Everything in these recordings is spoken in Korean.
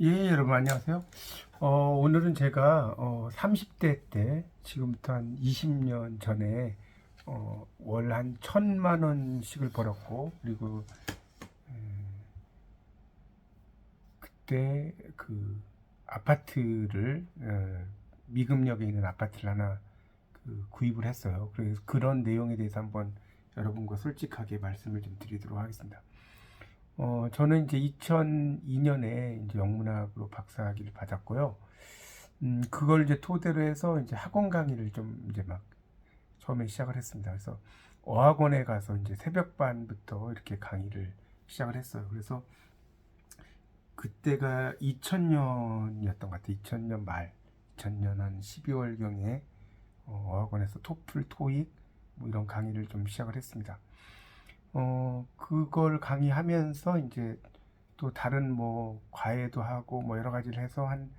예, 여러분 안녕하세요. 오늘은 제가 30대 때 지금부터 한 20년 전에 월 한 1,000만 원씩을 벌었고, 그리고 그때 그 아파트를 미금역에 있는 아파트를 하나 구입을 했어요. 그래서 그런 내용에 대해서 한번 여러분과 솔직하게 말씀을 좀 드리도록 하겠습니다. 저는 이제 2002년에 이제 영문학으로 박사학위를 받았고요. 그걸 이제 토대로 해서 이제 학원 강의를 좀 이제 막 처음에 시작을 했습니다. 그래서 어학원에 가서 이제 새벽반부터 이렇게 강의를 시작을 했어요. 그래서 그때가 2000년이었던 것 같아요. 2000년 말, 2000년 한 12월경에 어학원에서 토플, 토익 뭐 이런 강의를 좀 시작을 했습니다. 그걸 강의하면서 이제 또 다른 뭐 과외도 하고 뭐 여러 가지를 해서 한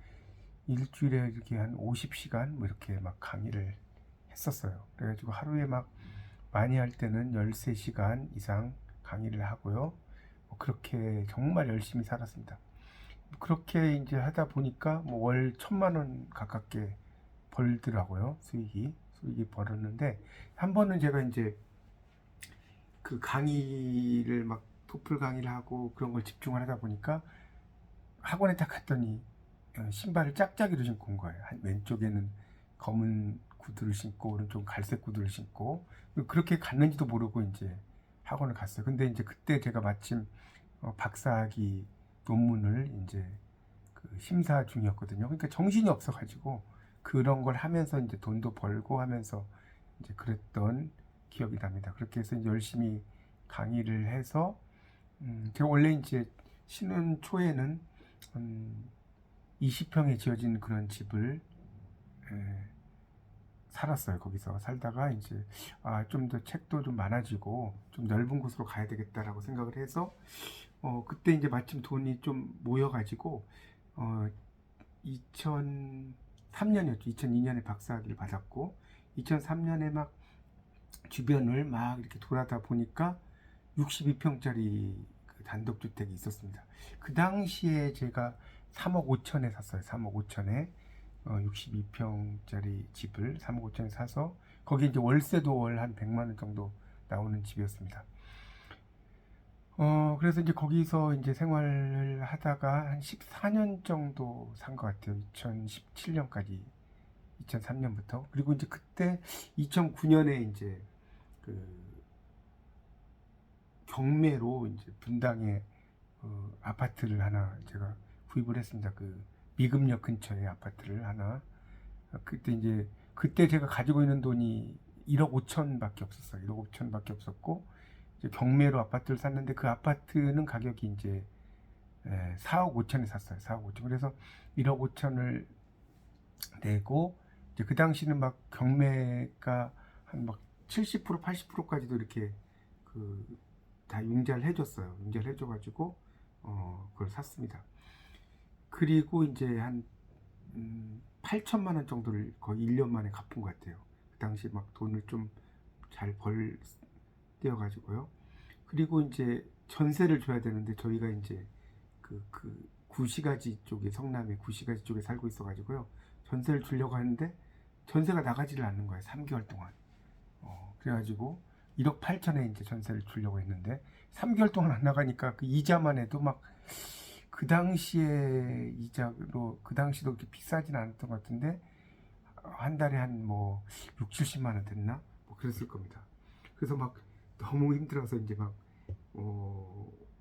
일주일에 이렇게 한 50시간 뭐 이렇게 막 강의를 했었어요. 그래가지고 하루에 막 많이 할 때는 13시간 이상 강의를 하고요. 뭐 그렇게 정말 열심히 살았습니다. 그렇게 이제 하다 보니까 뭐 월 1,000만 원 가깝게 벌더라고요. 수익이 벌었는데 한 번은 제가 이제 그 강의를 막 토플 강의를 하고 그런 걸 집중을 하다 보니까 학원에 딱 갔더니 신발을 짝짝이로 신고 온 거예요. 왼쪽에는 검은 구두를 신고 오른쪽 갈색 구두를 신고 그렇게 갔는지도 모르고 이제 학원을 갔어요. 근데 이제 그때 제가 마침 박사학위 논문을 이제 그 심사 중이었거든요. 그러니까 정신이 없어가지고 그런 걸 하면서 이제 돈도 벌고 하면서 이제 그랬던 기억이 납니다. 그렇게 해서 이제 열심히 강의를 해서 제가 원래 이제 신혼 초에는 20평에 지어진 그런 집을 살았어요. 거기서 살다가 이제 좀 더 책도 좀 많아지고 좀 넓은 곳으로 가야 되겠다라고 생각을 해서 그때 이제 마침 돈이 좀 모여가지고 2003년이었죠. 2002년에 박사학위를 받았고 2003년에 막 주변을 막 이렇게 돌아다 보니까 62평짜리 그 단독주택이 있었습니다. 그 당시에 제가 3억 5천에 샀어요. 3억 5천에 62평짜리 집을 3억 5천에 사서 거기 이제 월세도 월 한 100만 원 정도 나오는 집이었습니다. 그래서 이제 거기서 이제 생활을 하다가 한 14년 정도 산 것 같아요. 2017년까지 2003년부터. 그리고 이제 그때 2009년에 이제 그 경매로 이제 분당에 아파트를 하나 제가 구입을 했습니다. 그 미금역 근처에 아파트를 하나. 그때 제가 가지고 있는 돈이 1억 5천밖에 없었어요. 1억 5천밖에 없었고 이제 경매로 아파트를 샀는데 그 아파트는 가격이 이제 4억 5천에 샀어요. 4억 5천. 그래서 1억 5천을 내고 이제 그 당시는 막 경매가 한 막 70% 80%까지도 이렇게 그 다 융자를 해줬어요. 융자를 해줘가지고 그걸 샀습니다. 그리고 이제 한 8천만 원 정도를 거의 1년 만에 갚은 것 같아요. 그 당시 막 돈을 좀 잘 벌 때여가지고요. 그리고 이제 전세를 줘야 되는데 저희가 이제 그 구시가지 쪽에 성남의 구시가지 쪽에 살고 있어가지고요. 전세를 주려고 하는데 전세가 나가지를 않는 거예요. 3개월 동안. 그래가지고 1억 8천에 이제 전세를 주려고 했는데 3개월 동안 안 나가니까 그 이자만 해도 막 그 당시에 이자로 그 당시도 그렇게 비싸진 않았던 것 같은데 한 달에 한 뭐 6, 70만 원 됐나? 뭐 그랬을 겁니다. 그래서 막 너무 힘들어서 이제 막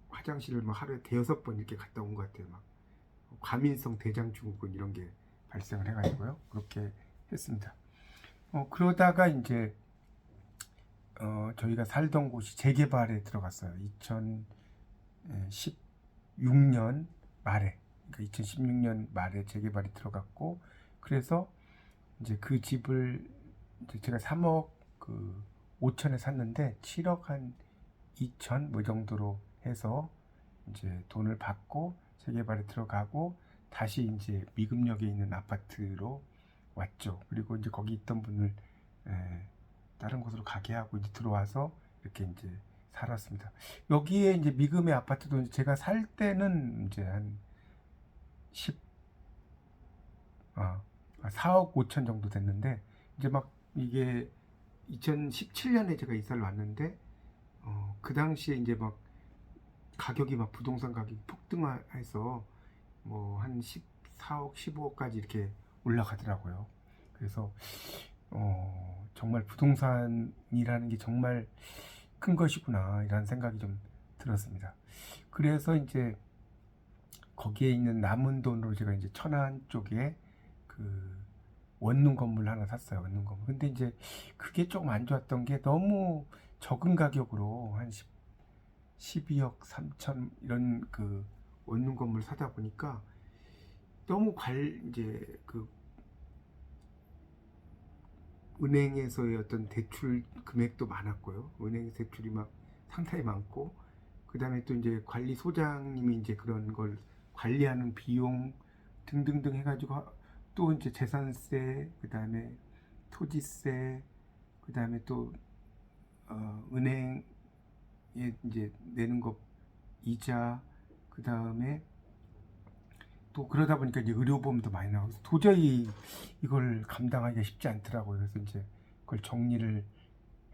화장실을 막 하루에 대여섯 번 이렇게 갔다 온 것 같아요. 막 과민성 대장증후군 이런 게 발생을 해가지고요. 그렇게 했습니다. 그러다가 이제 저희가 살던 곳이 재개발에 들어갔어요. 2016년 말에, 그러니까 2016년 말에 재개발이 들어갔고, 그래서 이제 그 집을 이제 제가 3억 5천에 샀는데 7억 한 2천 뭐 정도로 해서 이제 돈을 받고 재개발에 들어가고 다시 이제 미금역에 있는 아파트로 왔죠. 그리고 이제 거기 있던 분을 다른 곳으로 가게 하고 이제 들어와서 이렇게 이제 살았습니다. 여기에 이제 미금의 아파트도 제가 살 때는 이제 한 10, 4억 5천 정도 됐는데, 이제 막 이게 2017년에 제가 이사를 왔는데, 그 당시에 이제 막 가격이 막 부동산 가격이 폭등해서 뭐 한 14억, 15억까지 이렇게 올라가더라고요. 그래서 정말 부동산이라는 게 정말 큰 것이구나 이라는 생각이 좀 들었습니다. 그래서 이제 거기에 있는 남은 돈으로 제가 이제 천안 쪽에 그 원룸 건물 하나 샀어요. 원룸 건물. 근데 이제 그게 조금 안 좋았던 게 너무 적은 가격으로 한 12억 3천 이런 그 원룸 건물 사다 보니까 너무 이제 그 은행에서의 어떤 대출 금액도 많았고요. 은행 대출이 막 상당히 많고, 그 다음에 또 이제 관리소장님이 이제 그런 걸 관리하는 비용 등등등 해가지고 또 이제 재산세, 그 다음에 토지세, 그 다음에 또 은행에 이제 내는 거 이자, 그 다음에 또 그러다 보니까 이제 의료보험도 많이 나와서 도저히 이걸 감당하기가 쉽지 않더라고요. 그래서 이제 그걸 정리를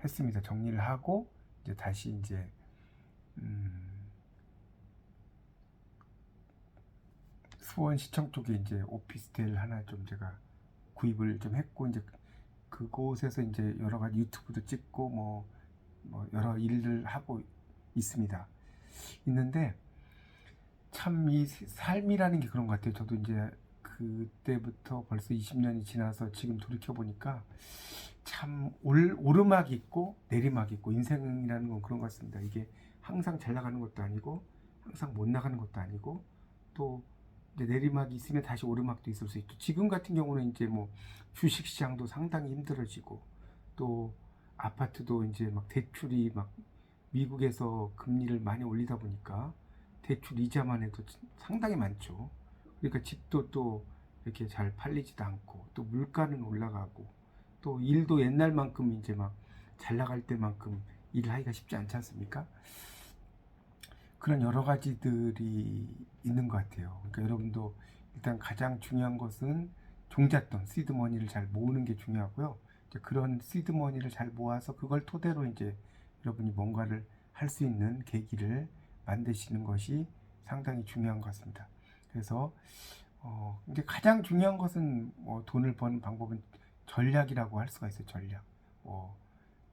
했습니다. 정리를 하고 이제 다시 이제 수원시청 쪽에 이제 오피스텔 하나 좀 제가 구입을 좀 했고, 이제 그곳에서 이제 여러 가지 유튜브도 찍고 뭐 여러 일을 하고 있는데 참 이 삶이라는 게 그런 것 같아요. 저도 이제 그때부터 벌써 20년이 지나서 지금 돌이켜 보니까 참 오르막이 있고 내리막이 있고, 인생이라는 건 그런 것 같습니다. 이게 항상 잘 나가는 것도 아니고 항상 못 나가는 것도 아니고, 또 이제 내리막이 있으면 다시 오르막도 있을 수 있고, 지금 같은 경우는 이제 뭐 주식시장도 상당히 힘들어지고, 또 아파트도 이제 막 대출이 막 미국에서 금리를 많이 올리다 보니까 대출 이자만 해도 상당히 많죠. 그러니까 집도 또 이렇게 잘 팔리지도 않고, 또 물가는 올라가고, 또 일도 옛날만큼 이제 막 잘 나갈 때만큼 일을 하기가 쉽지 않지 않습니까? 그런 여러 가지들이 있는 것 같아요. 그러니까 여러분도 일단 가장 중요한 것은 종잣돈, 시드머니를 잘 모으는 게 중요하고요. 이제 그런 시드머니를 잘 모아서 그걸 토대로 이제 여러분이 뭔가를 할 수 있는 계기를 만드시는 것이 상당히 중요한 것 같습니다. 그래서 이제 가장 중요한 것은 돈을 버는 방법은 전략이라고 할 수가 있어요. 전략.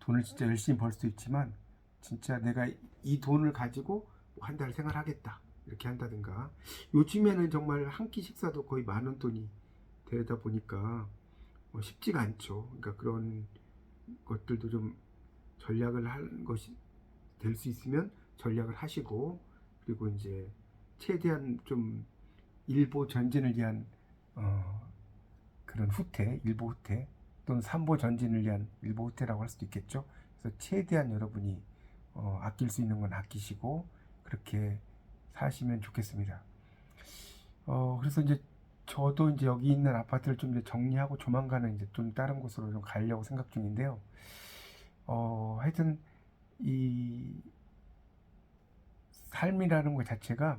돈을 진짜 열심히 벌 수도 있지만, 진짜 내가 이 돈을 가지고 한 달 생활하겠다 이렇게 한다든가, 요즘에는 정말 한 끼 식사도 거의 10,000원 돈이 되다 보니까 쉽지가 않죠. 그러니까 그런 것들도 좀 전략을 할 것이 될 수 있으면 전략을 하시고, 그리고 이제 최대한 좀 일보 전진을 위한 그런 후퇴, 일보 후퇴, 또는 삼보 전진을 위한 일보 후퇴라고 할 수도 있겠죠. 그래서 최대한 여러분이 아낄 수 있는 건 아끼시고 그렇게 사시면 좋겠습니다. 그래서 이제 저도 이제 여기 있는 아파트를 좀 이제 정리하고 조만간은 이제 좀 다른 곳으로 좀 가려고 생각 중인데요. 하여튼 이 삶이라는 것 자체가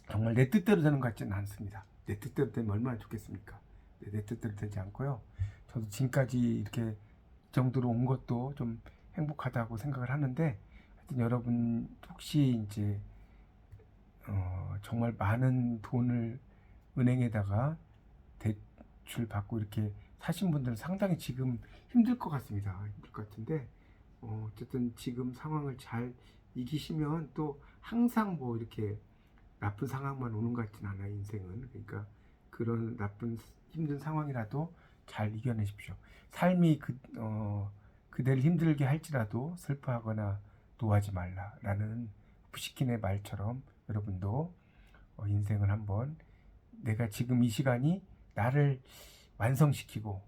정말 내 뜻대로 되는 것 같지는 않습니다. 내 뜻대로 되면 얼마나 좋겠습니까? 내 뜻대로 되지 않고요. 저도 지금까지 이렇게 이 정도로 온 것도 좀 행복하다고 생각을 하는데, 하여튼 여러분 혹시 이제 정말 많은 돈을 은행에다가 대출 받고 이렇게 사신 분들은 상당히 지금 힘들 것 같습니다. 힘들 것 같은데, 어쨌든 지금 상황을 잘 이기시면 또 항상 뭐 이렇게 나쁜 상황만 오는 것 같진 않아요, 인생은. 그러니까 그런 나쁜 힘든 상황이라도 잘 이겨내십시오. 삶이 그대를 힘들게 할지라도 슬퍼하거나 노하지 말라라는 푸시킨의 말처럼 여러분도 인생을 한번, 내가 지금 이 시간이 나를 완성시키고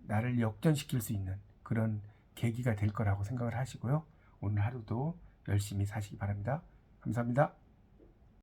나를 역전시킬 수 있는 그런 계기가 될 거라고 생각을 하시고요. 오늘 하루도 열심히 사시기 바랍니다. 감사합니다.